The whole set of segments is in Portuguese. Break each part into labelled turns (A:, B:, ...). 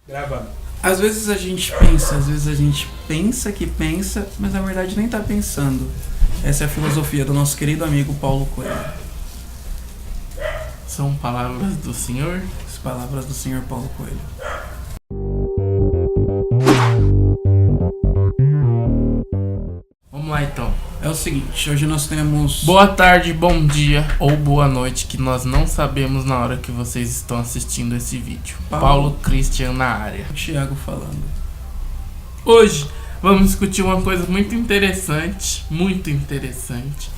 A: Gravando.
B: Às vezes a gente pensa que pensa, mas na verdade nem tá pensando. Essa é a filosofia do nosso querido amigo Paulo Coelho.
A: São palavras do Senhor?
B: As palavras do Senhor Paulo Coelho.
A: Vamos lá então.
B: É o seguinte, hoje nós temos...
A: Boa tarde, bom dia ou boa noite, que nós não sabemos na hora que vocês estão assistindo esse vídeo. Paulo Christian na área.
B: Thiago falando.
A: Hoje vamos discutir uma coisa muito interessante, muito interessante.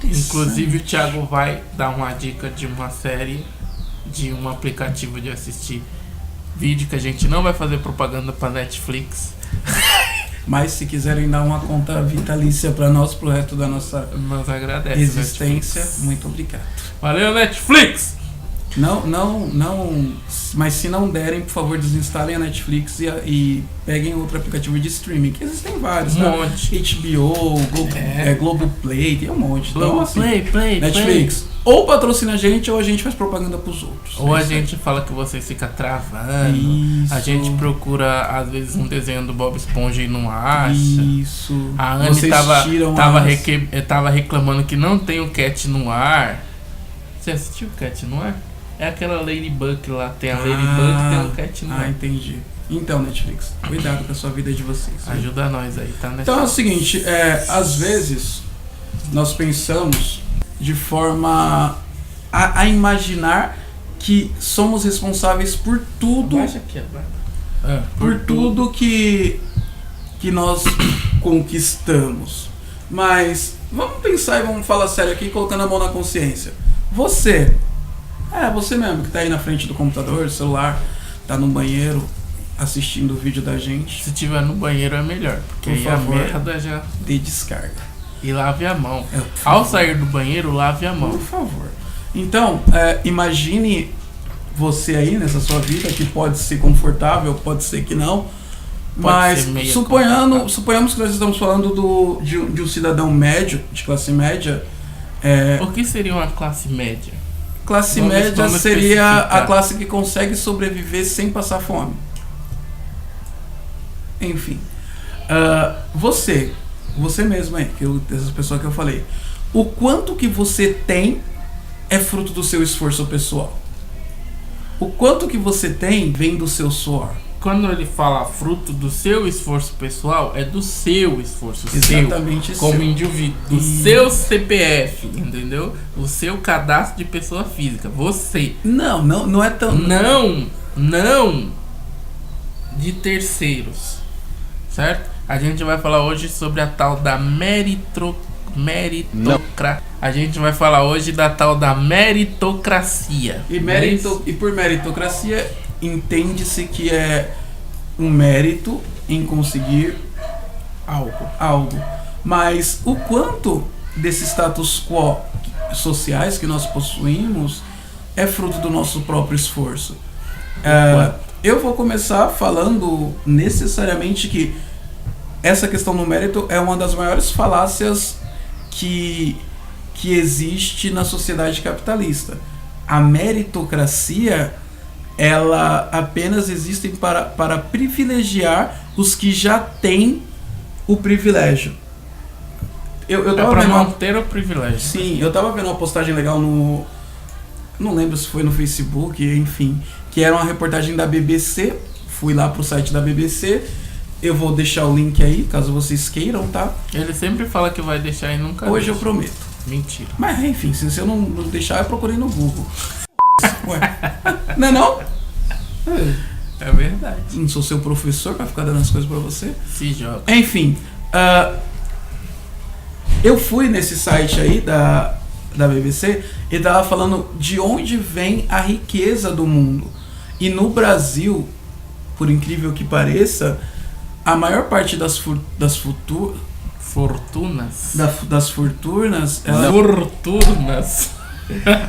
A: Inclusive o Thiago vai dar uma dica de uma série, de um aplicativo de assistir vídeo, que a gente não vai fazer propaganda para Netflix.
B: Mas se quiserem dar uma conta vitalícia pra nós, pro resto da nossa existência,
A: Netflix.
B: muito obrigado.
A: Valeu, Netflix!
B: Não, mas se não derem, por favor, desinstalem a Netflix e peguem outro aplicativo de streaming, que existem vários,
A: Um
B: tá?
A: monte.
B: HBO, Globoplay, tem um monte. Então,
A: Globoplay, Play,
B: Netflix, ou patrocina a gente, ou a gente faz propaganda pros outros.
A: Ou a
B: isso
A: gente fala que você fica travando.
B: Isso.
A: A gente procura, às vezes, um desenho do Bob Esponja e não acha.
B: Isso.
A: A Anne
B: Vocês tiram
A: tava reclamando que não tem o Cat no ar. Você assistiu o Cat no ar? É aquela Ladybug lá. Tem a Ladybug e tem o Cat no ar.
B: Entendi. Então, Netflix, cuidado com a sua vida de vocês.
A: Ajuda nós aí, tá?
B: Então é o seguinte, às vezes nós pensamos de forma a imaginar que somos responsáveis por tudo,
A: Baixa aqui, ó.
B: por tudo que nós conquistamos. Mas vamos pensar e vamos falar sério aqui, colocando a mão na consciência. Você mesmo que tá aí na frente do computador, do celular, tá no banheiro assistindo o vídeo da gente.
A: Se tiver no banheiro é melhor, porque
B: Por
A: aí
B: favor,
A: a merda já...
B: dê descarga.
A: E lave a mão.
B: Por
A: Ao
B: favor.
A: sair do banheiro, lave a mão.
B: Por favor. Então, imagine você aí nessa sua vida, que pode ser confortável, pode ser que não, mas
A: ser meio
B: suponhamos que nós estamos falando de um cidadão médio, de classe média.
A: O que seria uma classe média?
B: Classe
A: Vamos
B: média seria
A: especificar.
B: a classe que consegue sobreviver sem passar fome. Enfim. Você mesmo aí, essa pessoa que eu falei. O quanto que você tem é fruto do seu esforço pessoal. O quanto que você tem vem do seu suor.
A: Quando ele fala fruto do seu esforço pessoal, é do seu esforço.
B: Exatamente,
A: seu, como
B: seu.
A: indivíduo. Do seu CPF, entendeu? O seu cadastro de pessoa física. Você.
B: Não é tão...
A: Não de terceiros. Certo? A gente vai falar hoje sobre a tal da meritocracia. A gente vai falar hoje da tal da meritocracia.
B: E por meritocracia, entende-se que é um mérito em conseguir algo. Mas o quanto desse status quo sociais que nós possuímos é fruto do nosso próprio esforço. Eu vou começar falando necessariamente que essa questão do mérito é uma das maiores falácias que existe na sociedade capitalista. A meritocracia, ela apenas existe para privilegiar os que já têm o privilégio. Eu tava
A: para
B: vendo
A: manter o privilégio.
B: Sim, eu tava vendo uma postagem legal no... Não lembro se foi no Facebook, enfim, que era uma reportagem da BBC. Fui lá pro site da BBC. Eu vou deixar o link aí, caso vocês queiram, tá?
A: Ele sempre fala que vai deixar e nunca
B: Hoje
A: deixa.
B: eu prometo.
A: Mentira.
B: Mas enfim, se eu não deixar, eu procurei no Google. Ué. Não é não?
A: É verdade.
B: Não sou seu professor pra ficar dando as coisas pra você.
A: Se joga.
B: Enfim, eu fui nesse site aí da BBC e tava falando de onde vem a riqueza do mundo. E no Brasil, por incrível que pareça, a maior parte das fortunas.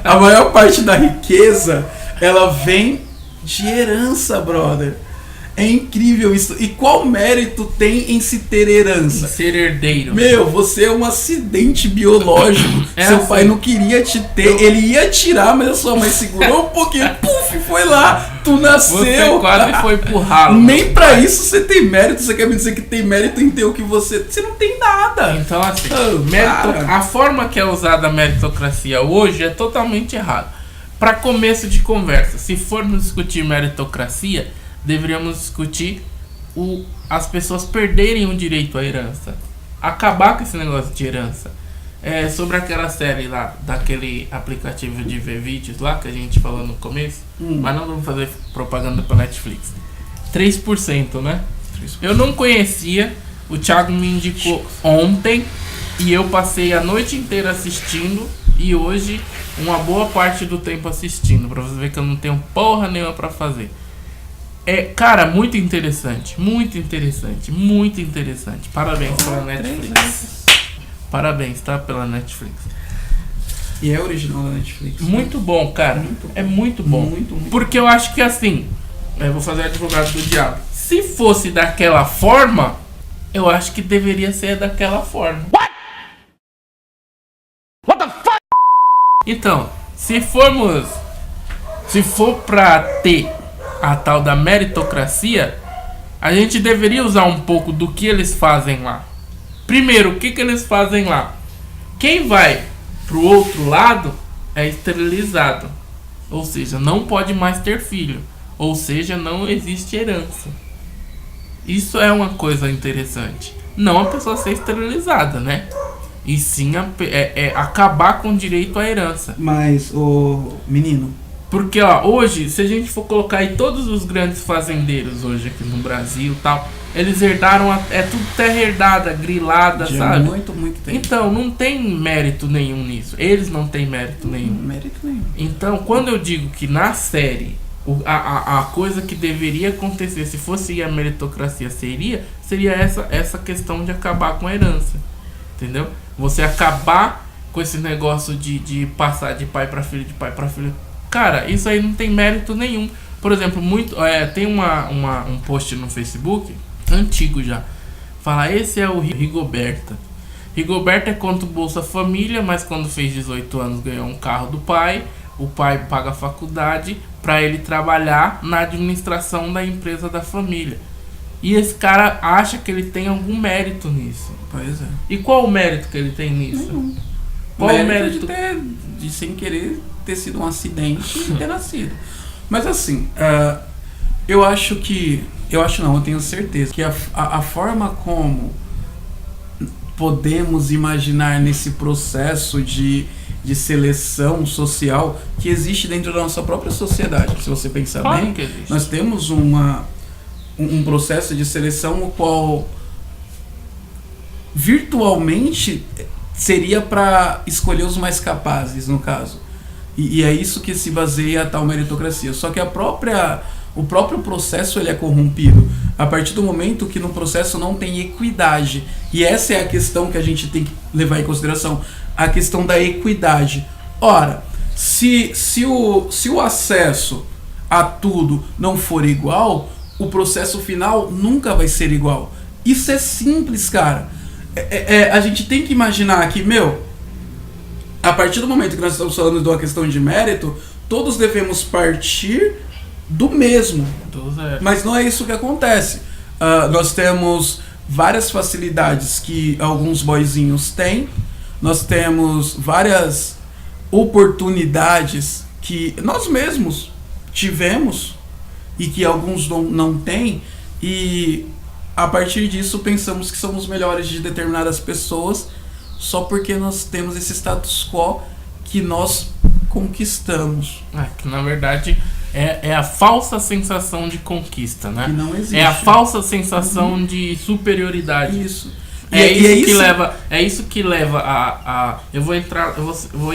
B: A maior parte da riqueza, ela vem de herança, brother. É incrível isso. E qual mérito tem em se ter herança?
A: Ser herdeiro.
B: Meu, você é um acidente biológico. Seu
A: assim,
B: pai não queria te ter, ele ia tirar, mas a sua mãe segurou um pouquinho, puf, foi lá, tu nasceu.
A: Você quase foi pro ralo.
B: Nem pra isso você tem mérito, você quer me dizer que tem mérito em ter o que você não tem nada.
A: Então assim,
B: Cara.
A: a forma que é usada a meritocracia hoje é totalmente errada. Para começo de conversa, se formos discutir meritocracia, deveríamos discutir as pessoas perderem o direito à herança. Acabar com esse negócio de herança. Sobre aquela série lá, daquele aplicativo de ver vídeos lá, que a gente falou no começo, mas não vamos fazer propaganda pra Netflix. 3%, né? 3%. Eu não conhecia, o Thiago me indicou ontem, e eu passei a noite inteira assistindo, e hoje uma boa parte do tempo assistindo, pra você ver que eu não tenho porra nenhuma pra fazer. Cara, muito interessante, muito interessante, muito interessante. Parabéns pela Netflix. Parabéns, tá? Pela Netflix.
B: E é original da Netflix.
A: Muito bom, cara. É muito bom.
B: Muito.
A: Porque eu acho que assim, eu vou fazer advogado do diabo. Se fosse daquela forma, eu acho que deveria ser daquela forma. What the fuck? Então, se for pra ter a tal da meritocracia, a gente deveria usar um pouco do que eles fazem lá. Primeiro, o que eles fazem lá? Quem vai pro outro lado é esterilizado. Ou seja, não pode mais ter filho. Ou seja, não existe herança. Isso é uma coisa interessante. Não a pessoa ser esterilizada, né? E sim acabar com o direito à herança.
B: Mas, o menino...
A: Porque, ó, hoje, se a gente for colocar aí todos os grandes fazendeiros hoje aqui no Brasil e tal, eles herdaram, tudo terra herdada, grilada, sabe?
B: Muito tempo.
A: Então, não tem mérito nenhum nisso. Eles não têm mérito nenhum.
B: Mérito nenhum.
A: Então, quando eu digo que na série, a coisa que deveria acontecer, se fosse a meritocracia, seria essa questão de acabar com a herança. Entendeu? Você acabar com esse negócio de passar de pai pra filho, de pai pra filho. Cara, isso aí não tem mérito nenhum. Por exemplo, tem um post no Facebook, antigo já, fala, esse é o Rigoberta. Rigoberta é contra o Bolsa Família, mas quando fez 18 anos ganhou um carro do pai. O pai paga a faculdade para ele trabalhar na administração da empresa da família. E esse cara acha que ele tem algum mérito nisso.
B: Pois é.
A: E qual o mérito que ele tem nisso?
B: Nenhum.
A: Qual o mérito?
B: De sem querer ter sido um acidente e ter nascido. Mas assim, eu tenho certeza que a forma como podemos imaginar nesse processo de seleção social que existe dentro da nossa própria sociedade. Se você pensar bem, nós temos um processo de seleção no qual virtualmente seria para escolher os mais capazes, no caso. E é isso que se baseia a tal meritocracia. Só que o próprio processo ele é corrompido a partir do momento que no processo não tem equidade. E essa é a questão que a gente tem que levar em consideração, a questão da equidade. Ora, se o acesso a tudo não for igual, o processo final nunca vai ser igual. Isso é simples, cara. A gente tem que imaginar que, a partir do momento que nós estamos falando de uma questão de mérito, todos devemos partir do mesmo. Mas não é isso que acontece. Nós temos várias facilidades que alguns boizinhos têm. Nós temos várias oportunidades que nós mesmos tivemos e que alguns não têm. E a partir disso pensamos que somos melhores de determinadas pessoas só porque nós temos esse status quo que nós conquistamos.
A: Que na verdade é a falsa sensação de conquista, né?
B: Que não existe.
A: É a falsa sensação de superioridade.
B: Isso.
A: É isso que leva a eu vou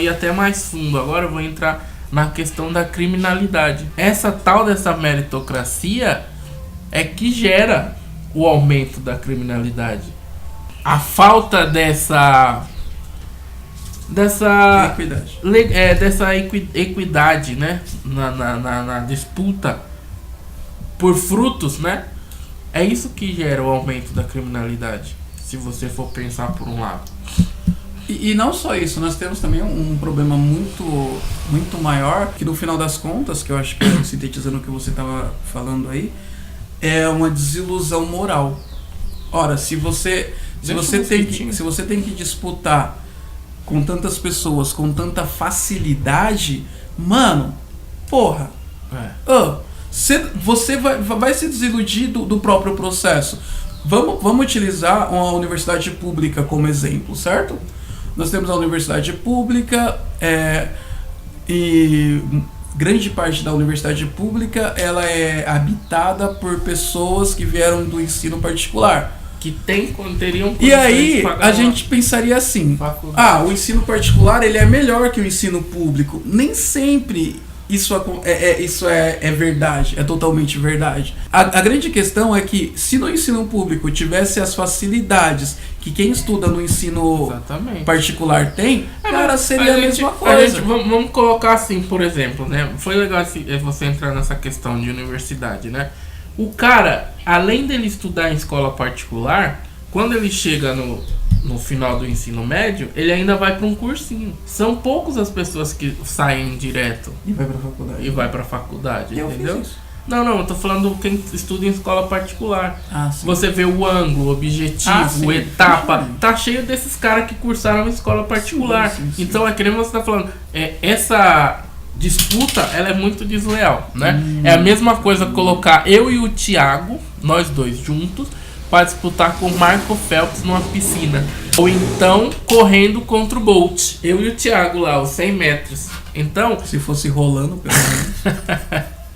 A: ir até mais fundo agora, eu vou entrar na questão da criminalidade. Essa tal dessa meritocracia é que gera o aumento da criminalidade. A falta dessa equidade, né, na disputa por frutos, né? É isso que gera o aumento da criminalidade, se você for pensar por um lado.
B: E não só isso, nós temos também um problema muito maior, que no final das contas, que eu acho que sintetizando o que você estava falando aí, é uma desilusão moral. Ora, se você tem que disputar com tantas pessoas, com tanta facilidade, mano, porra, você vai se desiludir do próprio processo. Vamos utilizar uma universidade pública como exemplo, certo? Nós temos a universidade pública e grande parte da universidade pública ela é habitada por pessoas que vieram do ensino particular.
A: Que teriam
B: E aí a gente pensaria assim, o ensino particular ele é melhor que o ensino público. Nem sempre isso é verdade, é totalmente verdade. A grande questão é que se no ensino público tivesse as facilidades que quem estuda no ensino particular tem, cara, seria a mesma coisa.
A: Vamos colocar assim, por exemplo, né? Foi legal você entrar nessa questão de universidade, né? O cara, além dele estudar em escola particular, quando ele chega no final do ensino médio, ele ainda vai para um cursinho. São poucas as pessoas que saem direto
B: e vai pra faculdade.
A: Entendeu? Não, eu tô falando quem estuda em escola particular.
B: Sim.
A: Você vê o ângulo, o objetivo, o etapa, tá cheio desses caras que cursaram em escola particular. Sim. Então é que nem você tá falando, essa disputa, ela é muito desleal, né? É a mesma coisa colocar eu e o Thiago, nós dois juntos, para disputar com o Marco Phelps numa piscina. Ou então correndo contra o Bolt. Eu e o Thiago lá, os 100 metros. Então,
B: se fosse rolando, pelo menos,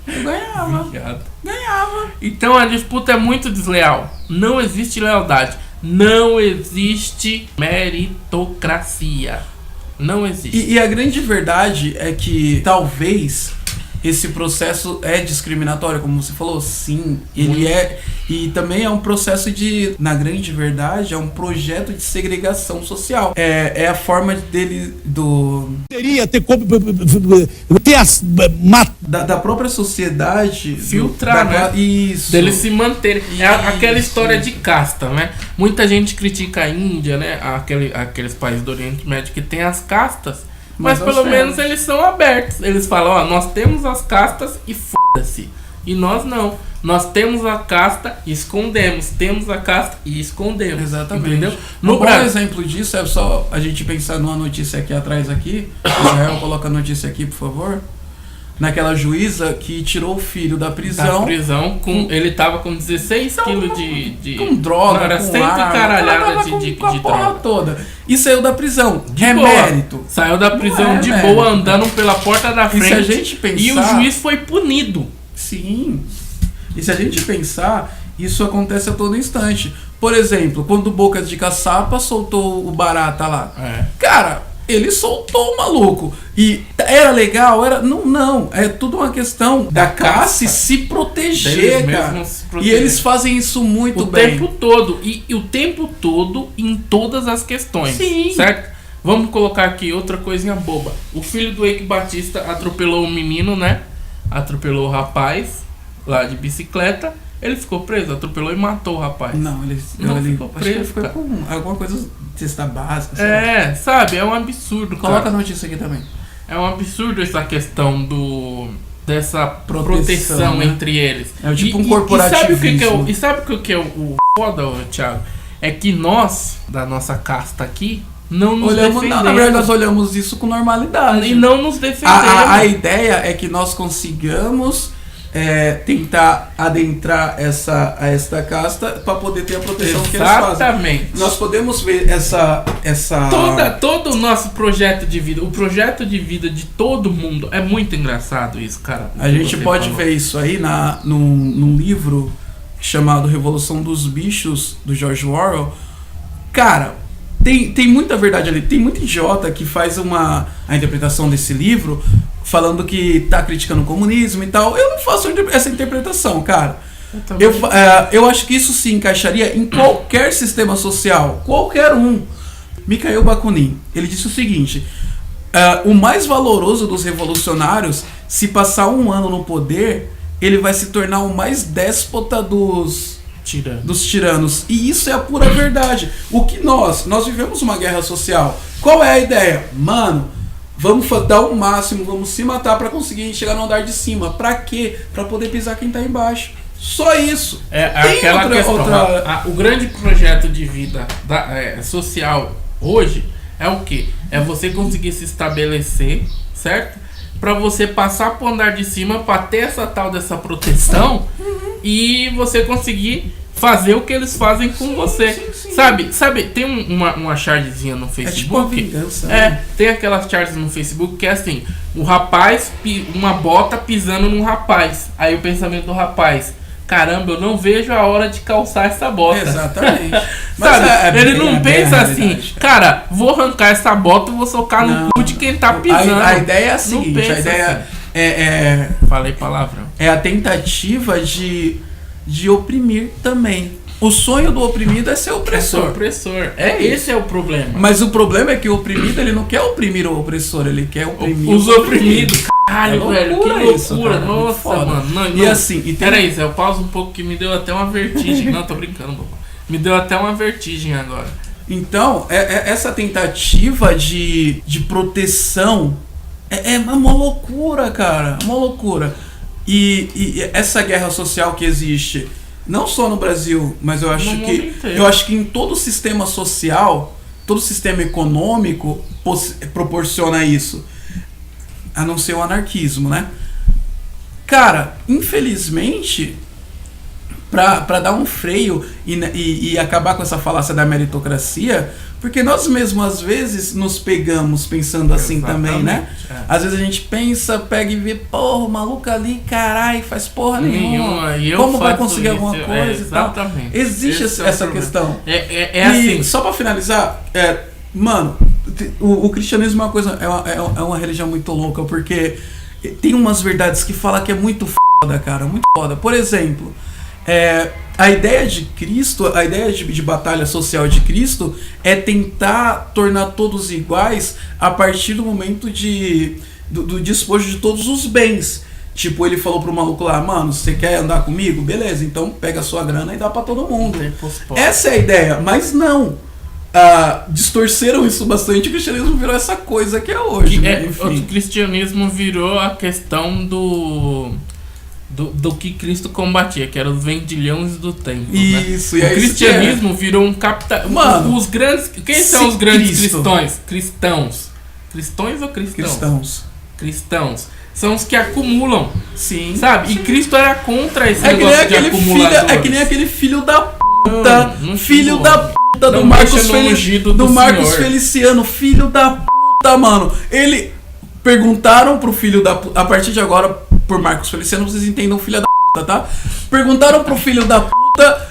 B: eu ganhava.
A: Então a disputa é muito desleal. Não existe lealdade. Não existe meritocracia. Não existe.
B: E a grande verdade é que talvez esse processo é discriminatório, como você falou, sim, ele é, e também é um processo de, na grande verdade, é um projeto de segregação social. É a forma dele, da própria sociedade
A: filtrar, né?
B: Isso.
A: Deles se manterem. É aquela história de casta, né? Muita gente critica a Índia, né? Aqueles países do Oriente Médio que tem as castas. Mas pelo menos eles são abertos. Eles falam, nós temos as castas e foda-se. E nós não. Nós temos a casta e escondemos. Temos a casta e escondemos.
B: Exatamente.
A: Entendeu?
B: No Brasil, exemplo disso é só a gente pensar numa notícia aqui atrás aqui. Israel, coloca a notícia aqui, por favor. Naquela juíza que tirou o filho da prisão.
A: Ele tava com 16 quilos de
B: com droga,
A: não, era
B: com
A: 100 caralhada de droga
B: toda. E saiu da prisão. Remérito.
A: Saiu da prisão de boa, andando pela porta da frente.
B: E se a gente pensar,
A: e o juiz foi punido.
B: Sim. E se a gente pensar, isso acontece a todo instante. Por exemplo, quando o Boca de Caçapa soltou o Barata lá. Cara, ele soltou o maluco. E era legal? Não. É tudo uma questão da classe se proteger, cara. E eles fazem isso muito bem.
A: O tempo todo. E o tempo todo em todas as questões.
B: Sim.
A: Certo? Vamos colocar aqui outra coisinha boba. O filho do Eike Batista atropelou um menino, né? Atropelou o rapaz lá de bicicleta. Ele ficou preso, atropelou e matou o rapaz.
B: Não, ele ficou preso. Acho que ele ficou com alguma coisa cesta básica.
A: Sabe? É um absurdo.
B: Coloca a notícia aqui também.
A: É um absurdo essa questão dessa proteção, né? Entre eles.
B: É tipo um corporativismo.
A: E sabe o que é o foda, Thiago? É que nós, da nossa casta aqui, não nos defendemos.
B: Na verdade, nós olhamos isso com normalidade.
A: E não nos defendemos.
B: A ideia é que nós consigamos tentar adentrar esta casta para poder ter a proteção que eles fazem.
A: Exatamente.
B: Nós podemos ver essa...
A: Todo o nosso projeto de vida, o projeto de vida de todo mundo, é muito engraçado isso, cara.
B: A gente pode ver isso aí num livro chamado Revolução dos Bichos, do George Orwell. Cara, tem muita verdade ali. Tem muito idiota que faz a interpretação desse livro falando que tá criticando o comunismo e tal. Eu não faço essa interpretação, cara. Eu acho que isso se encaixaria em qualquer sistema social, qualquer um. Mikhail Bakunin, ele disse o seguinte: o mais valoroso dos revolucionários, se passar um ano no poder, ele vai se tornar o mais déspota dos tiranos. E isso é a pura verdade. O que nós vivemos uma guerra social. Qual é a ideia? Mano, vamos dar o máximo, vamos se matar pra conseguir chegar no andar de cima. Pra quê? Pra poder pisar quem tá embaixo. Só isso.
A: Aquela questão. O grande projeto de vida social hoje é o quê? É você conseguir se estabelecer, certo? Pra você passar pro andar de cima, pra ter essa tal dessa proteção, e você conseguir fazer o que eles fazem com você.
B: Sim.
A: Sabe, tem uma chargezinha no Facebook.
B: É tipo uma vingança, né?
A: Tem aquelas charges no Facebook que é assim, o rapaz, uma bota pisando num rapaz. Aí o pensamento do rapaz: caramba, eu não vejo a hora de calçar essa bota.
B: Exatamente.
A: Sabe? Ele não pensa assim, cara, vou arrancar essa bota e vou socar no cu de quem tá pisando.
B: A ideia é a seguinte, a ideia
A: Falei palavrão.
B: É a tentativa de oprimir também. O sonho do oprimido é ser opressor.
A: Esse é o problema.
B: Mas o problema é que o oprimido, ele não quer oprimir o opressor, ele quer oprimir
A: os oprimidos. Caralho, velho, que loucura.
B: Isso, cara,
A: nossa, mano. Não,
B: e assim,
A: peraí, Zé, eu pauso um pouco que me deu até uma vertigem. Não, tô brincando, bobo. Me deu até uma vertigem agora.
B: Então, essa tentativa de proteção é uma loucura, cara. Uma loucura. E essa guerra social que existe, não só no Brasil, mas eu acho que em todo o sistema social, todo o sistema econômico proporciona isso. A não ser o anarquismo, né? Cara, infelizmente, pra dar um freio e acabar com essa falácia da meritocracia, porque nós mesmos às vezes nos pegamos pensando assim. Exatamente. Também, né? Às vezes a gente pega e vê, porra, o maluco ali, caralho, faz porra nenhuma. Como vai conseguir alguma coisa e tal? Existe essa questão.
A: Assim.
B: Só pra finalizar, mano, o cristianismo é uma coisa, é uma religião muito louca, porque tem umas verdades que fala que é muito foda, cara, muito foda. Por exemplo, a ideia de Cristo, a ideia de batalha social de Cristo é tentar tornar todos iguais a partir do momento do despojo de todos os bens. Tipo, ele falou pro maluco lá: mano, você quer andar comigo? Beleza, então pega a sua grana e dá pra todo mundo. Essa é a ideia, mas não. Distorceram isso bastante. O cristianismo virou essa coisa que é hoje.
A: O cristianismo virou a questão do que Cristo combatia, que eram os vendilhões do templo.
B: Isso,
A: né? O cristianismo virou um capital. Mano, os grandes. Quem são os grandes cristãos? Cristãos ou cristãos? Cristãos. São os que acumulam.
B: Sim.
A: Sabe? E Cristo era contra esse negócio de acumuladores.
B: É que nem aquele filho da puta. Filho da puta do Marcos Feliciano. Filho da puta, mano. Ele. Perguntaram pro filho da puta. A partir de agora, por Marcos Feliciano, vocês entendam filho da puta, tá? Perguntaram pro filho da puta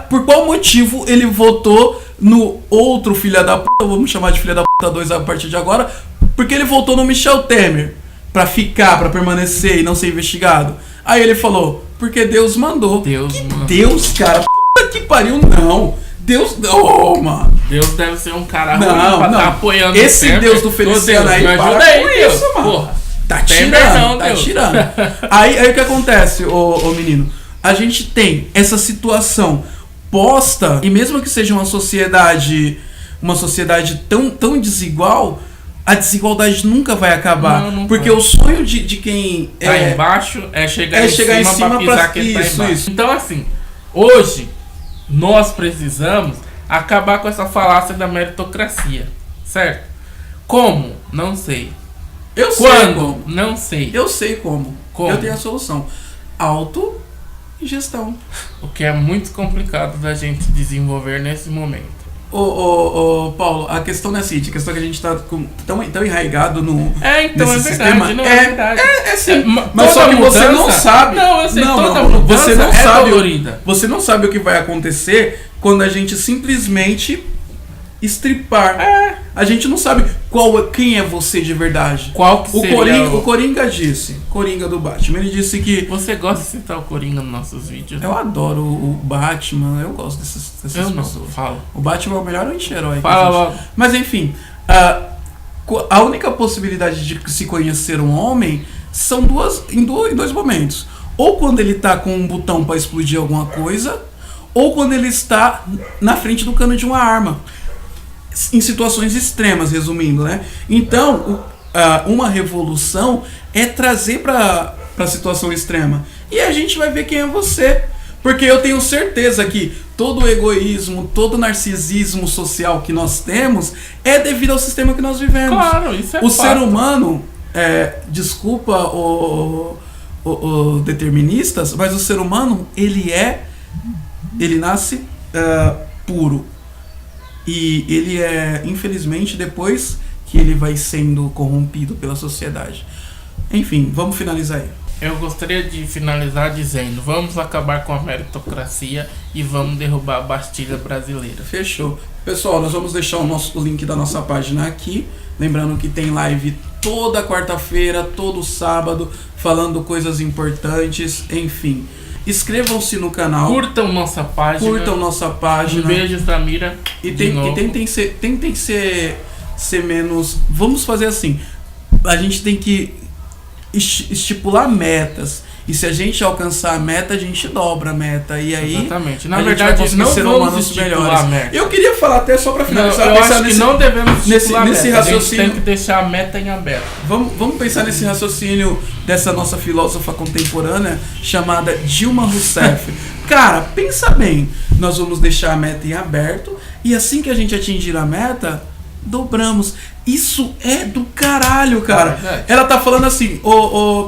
B: por qual motivo ele votou no outro filho da puta. Vamos chamar de filho da puta 2 a partir de agora. Porque ele votou no Michel Temer pra permanecer e não ser investigado. Aí ele falou: porque Deus mandou. Deus, cara, puta que pariu, não. Deus, mano.
A: Deus deve ser um cara ruim pra estar apoiando
B: esse Temer. Deus do Feliciano aí,
A: me ajuda aí, Deus.
B: Isso, mano.
A: Porra.
B: Tá tirando. Aí o que acontece, ô menino? A gente tem essa situação posta, e mesmo que seja uma sociedade tão desigual, a desigualdade nunca vai acabar. Não porque vai. O sonho de quem
A: tá embaixo é chegar em cima pra pisar quem tá embaixo. Isso. Então, assim, hoje nós precisamos acabar com essa falácia da meritocracia, certo? Como? Não sei.
B: Eu
A: Quando?
B: Sei como.
A: Não sei.
B: Eu sei como. Eu tenho a solução. Autogestão.
A: O que é muito complicado da gente desenvolver nesse momento.
B: Paulo, a questão não é assim, a questão é que a gente tá tão enraigado no
A: então
B: nesse
A: é verdade,
B: sistema.
A: Não é verdade.
B: Sim. Mas só que você não sabe.
A: Não, eu sei, toda mudança
B: você não sabe
A: dolorida.
B: Você não sabe o que vai acontecer quando a gente simplesmente estripar. A gente não sabe quem é você de verdade.
A: Qual que seria
B: o Coringa disse. Coringa do Batman. Ele disse que...
A: Você gosta de citar o Coringa nos nossos vídeos?
B: Eu adoro o Batman. Eu gosto dessas
A: eu
B: pessoas.
A: Não, fala.
B: O Batman é o melhor anti-herói.
A: Fala logo.
B: Mas enfim, a única possibilidade de se conhecer um homem são em dois momentos. Ou quando ele tá com um botão para explodir alguma coisa, ou quando ele está na frente do cano de uma arma. Em situações extremas, resumindo, né? Então, uma revolução é trazer para a situação extrema. E a gente vai ver quem é você. Porque eu tenho certeza que todo o egoísmo, todo o narcisismo social que nós temos é devido ao sistema que nós vivemos.
A: Claro, isso é
B: o
A: fato.
B: ser humano, desculpa os deterministas, mas o ser humano, ele nasce puro. E ele infelizmente, depois que ele vai sendo corrompido pela sociedade. Enfim, vamos finalizar aí.
A: Eu gostaria de finalizar dizendo: vamos acabar com a meritocracia e vamos derrubar a Bastilha brasileira.
B: Fechou. Pessoal, nós vamos deixar o link da nossa página aqui. Lembrando que tem live toda quarta-feira, todo sábado, falando coisas importantes, enfim. Inscrevam-se no canal.
A: Curtam nossa página. Um beijo, Samira.
B: E tentem ser menos... Vamos fazer assim. A gente tem que estipular metas. E se a gente alcançar a meta, a gente dobra a meta. E aí,
A: exatamente. Na verdade, não vamos estipular a meta.
B: Eu queria falar até só pra finalizar.
A: Eu acho que não devemos estipular
B: nesse
A: meta.
B: raciocínio.
A: A gente tem que deixar a meta em aberto.
B: Vamos pensar nesse raciocínio dessa nossa filósofa contemporânea chamada Dilma Rousseff. Cara, pensa bem. Nós vamos deixar a meta em aberto. E assim que a gente atingir a meta, dobramos. Isso é do caralho, cara. Ela tá falando assim: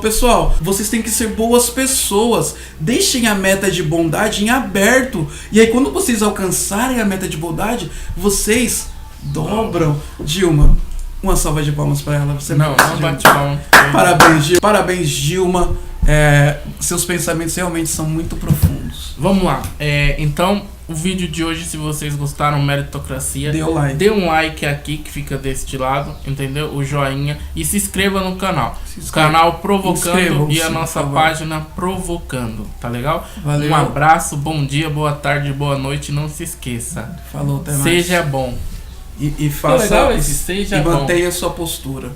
B: pessoal, vocês têm que ser boas pessoas. Deixem a meta de bondade em aberto. E aí, quando vocês alcançarem a meta de bondade, vocês dobram. Dilma, uma salva de palmas pra ela. Você
A: não bate palma.
B: Parabéns, Dilma. Seus pensamentos realmente são muito profundos.
A: Vamos lá. Então, o vídeo de hoje, se vocês gostaram, meritocracia, dê um like aqui que fica deste lado, entendeu? O joinha e se inscreva no canal. O canal Provocando e a nossa página Provocando, tá legal?
B: Valeu.
A: Um abraço, bom dia, boa tarde, boa noite, não se esqueça.
B: Falou, até mais.
A: Seja bom.
B: E faça
A: seja
B: e
A: bom.
B: mantenha a sua postura.